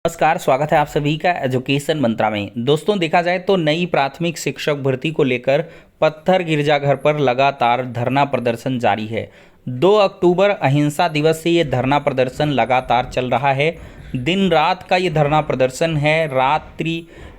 नमस्कार, स्वागत है आप सभी का एजुकेशन मंत्रा में। दोस्तों, देखा जाए तो नई प्राथमिक शिक्षक भर्ती को लेकर पत्थर गिरजाघर पर लगातार धरना प्रदर्शन जारी है। 2 अक्टूबर अहिंसा दिवस से ये धरना प्रदर्शन लगातार चल रहा है। दिन रात का ये धरना प्रदर्शन है। रात्रि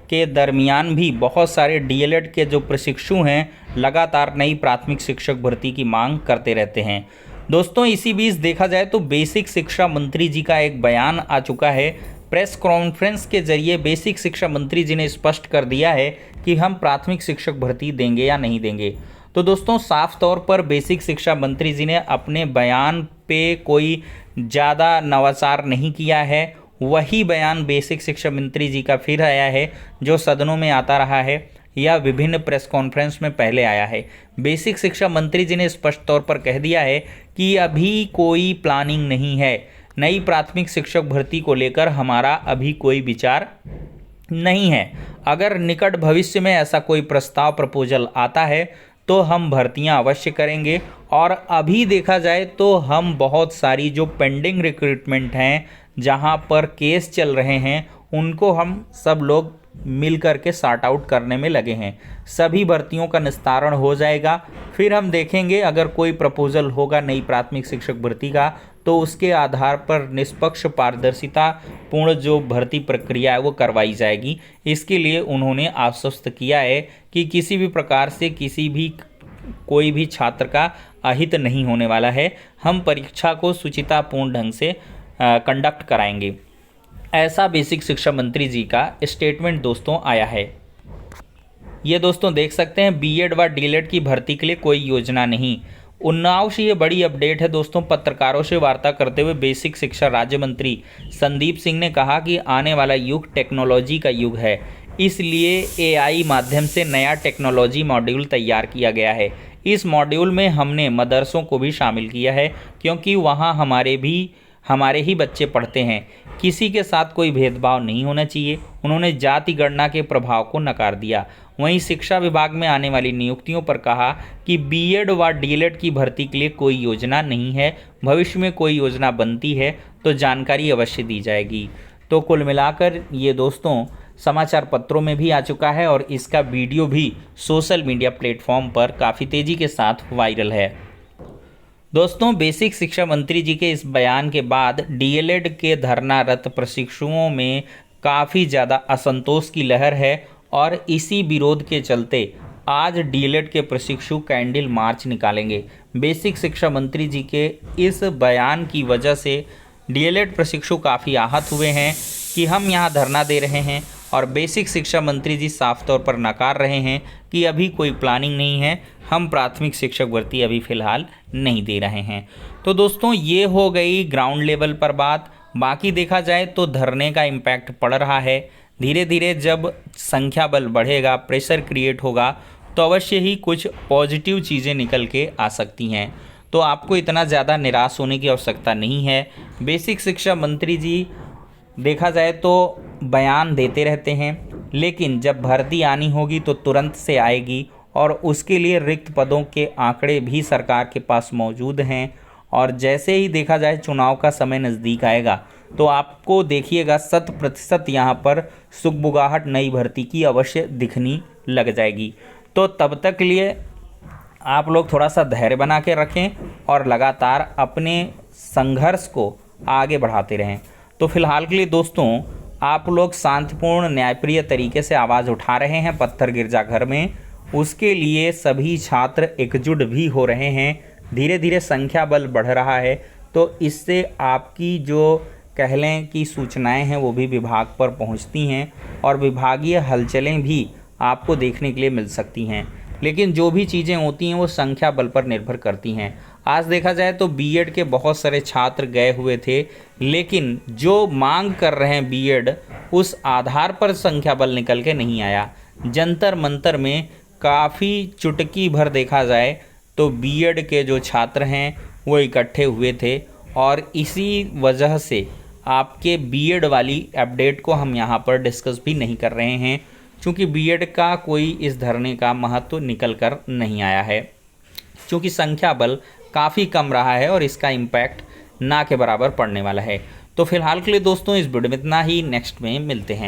के दरमियान भी बहुत सारे डीएलएड के जो प्रशिक्षु हैं लगातार नई प्राथमिक शिक्षक भर्ती की मांग करते रहते हैं। दोस्तों, इसी बीच देखा जाए तो बेसिक शिक्षा मंत्री जी का एक बयान आ चुका है। प्रेस कॉन्फ्रेंस के जरिए बेसिक शिक्षा मंत्री जी ने स्पष्ट कर दिया है कि हम प्राथमिक शिक्षक भर्ती देंगे या नहीं देंगे। तो दोस्तों, साफ तौर पर बेसिक शिक्षा मंत्री जी ने अपने बयान पे कोई ज़्यादा नवाचार नहीं किया है। वही बयान बेसिक शिक्षा मंत्री जी का फिर आया है जो सदनों में आता रहा है या विभिन्न प्रेस कॉन्फ्रेंस में पहले आया है। बेसिक शिक्षा मंत्री जी ने स्पष्ट तौर पर कह दिया है कि अभी कोई प्लानिंग नहीं है। नई प्राथमिक शिक्षक भर्ती को लेकर हमारा अभी कोई विचार नहीं है। अगर निकट भविष्य में ऐसा कोई प्रस्ताव प्रपोजल आता है तो हम भर्तियां अवश्य करेंगे। और अभी देखा जाए तो हम बहुत सारी जो पेंडिंग रिक्रूटमेंट हैं, जहां पर केस चल रहे हैं, उनको हम सब लोग मिल कर के सॉर्ट आउट करने में लगे हैं। सभी भर्तियों का निस्तारण हो जाएगा, फिर हम देखेंगे अगर कोई प्रपोजल होगा नई प्राथमिक शिक्षक भर्ती का तो उसके आधार पर निष्पक्ष पारदर्शिता पूर्ण जो भर्ती प्रक्रिया है वो करवाई जाएगी। इसके लिए उन्होंने आश्वस्त किया है कि किसी भी प्रकार से कोई भी छात्र का अहित नहीं होने वाला है। हम परीक्षा को सुचितापूर्ण ढंग से कंडक्ट कराएंगे। ऐसा बेसिक शिक्षा मंत्री जी का स्टेटमेंट दोस्तों आया है। ये दोस्तों देख सकते हैं, बीएड व डीएलएड की भर्ती के लिए कोई योजना नहीं। उन्नाव से ये बड़ी अपडेट है दोस्तों। पत्रकारों से वार्ता करते हुए बेसिक शिक्षा राज्य मंत्री संदीप सिंह ने कहा कि आने वाला युग टेक्नोलॉजी का युग है, इसलिए एआई माध्यम से नया टेक्नोलॉजी मॉड्यूल तैयार किया गया है। इस मॉड्यूल में हमने मदरसों को भी शामिल किया है क्योंकि वहाँ हमारे ही बच्चे पढ़ते हैं। किसी के साथ कोई भेदभाव नहीं होना चाहिए। उन्होंने जाति गणना के प्रभाव को नकार दिया। वहीं शिक्षा विभाग में आने वाली नियुक्तियों पर कहा कि बीएड व डीएलएड की भर्ती के लिए कोई योजना नहीं है। भविष्य में कोई योजना बनती है तो जानकारी अवश्य दी जाएगी। तो कुल मिलाकर ये दोस्तों समाचार पत्रों में भी आ चुका है और इसका वीडियो भी सोशल मीडिया प्लेटफॉर्म पर काफ़ी तेज़ी के साथ वायरल है। दोस्तों, बेसिक शिक्षा मंत्री जी के इस बयान के बाद डीएलएड के धरनारत प्रशिक्षुओं में काफ़ी ज़्यादा असंतोष की लहर है और इसी विरोध के चलते आज डीएलएड के प्रशिक्षु कैंडल मार्च निकालेंगे। बेसिक शिक्षा मंत्री जी के इस बयान की वजह से डीएलएड प्रशिक्षु काफ़ी आहत हुए हैं कि हम यहाँ धरना दे रहे हैं और बेसिक शिक्षा मंत्री जी साफ तौर पर नकार रहे हैं कि अभी कोई प्लानिंग नहीं है, हम प्राथमिक शिक्षक भर्ती अभी फ़िलहाल नहीं दे रहे हैं। तो दोस्तों, ये हो गई ग्राउंड लेवल पर बात। बाकी देखा जाए तो धरने का इम्पैक्ट पड़ रहा है। धीरे धीरे जब संख्या बल बढ़ेगा, प्रेशर क्रिएट होगा तो अवश्य ही कुछ पॉजिटिव चीज़ें निकल के आ सकती हैं। तो आपको इतना ज़्यादा निराश होने की आवश्यकता नहीं है। बेसिक शिक्षा मंत्री जी देखा जाए तो बयान देते रहते हैं, लेकिन जब भर्ती आनी होगी तो तुरंत से आएगी और उसके लिए रिक्त पदों के आंकड़े भी सरकार के पास मौजूद हैं। और जैसे ही देखा जाए चुनाव का समय नज़दीक आएगा तो आपको देखिएगा 100% यहाँ पर सुगबुगाहट नई भर्ती की अवश्य दिखनी लग जाएगी। तो तब तक के लिए आप लोग थोड़ा सा धैर्य बना के रखें और लगातार अपने संघर्ष को आगे बढ़ाते रहें। तो फिलहाल के लिए दोस्तों, आप लोग शांतिपूर्ण न्यायप्रिय तरीके से आवाज़ उठा रहे हैं पत्थर गिरजाघर में, उसके लिए सभी छात्र एकजुट भी हो रहे हैं। धीरे धीरे संख्या बल बढ़ रहा है तो इससे आपकी जो कह लें कि सूचनाएं हैं वो भी विभाग पर पहुंचती हैं और विभागीय हलचलें भी आपको देखने के लिए मिल सकती हैं। लेकिन जो भी चीज़ें होती हैं वो संख्या बल पर निर्भर करती हैं। आज देखा जाए तो बीएड के बहुत सारे छात्र गए हुए थे, लेकिन जो मांग कर रहे हैं बीएड उस आधार पर संख्या बल निकल के नहीं आया। जंतर मंतर में काफ़ी चुटकी भर देखा जाए तो बीएड के जो छात्र हैं वो इकट्ठे हुए थे और इसी वजह से आपके बीएड वाली अपडेट को हम यहाँ पर डिस्कस भी नहीं कर रहे हैं, क्योंकि बीएड का कोई इस धरने का महत्व निकल कर नहीं आया है, क्योंकि संख्या बल काफ़ी कम रहा है और इसका इम्पैक्ट ना के बराबर पड़ने वाला है। तो फिलहाल के लिए दोस्तों इस वीडियो में इतना ही, नेक्स्ट में मिलते हैं।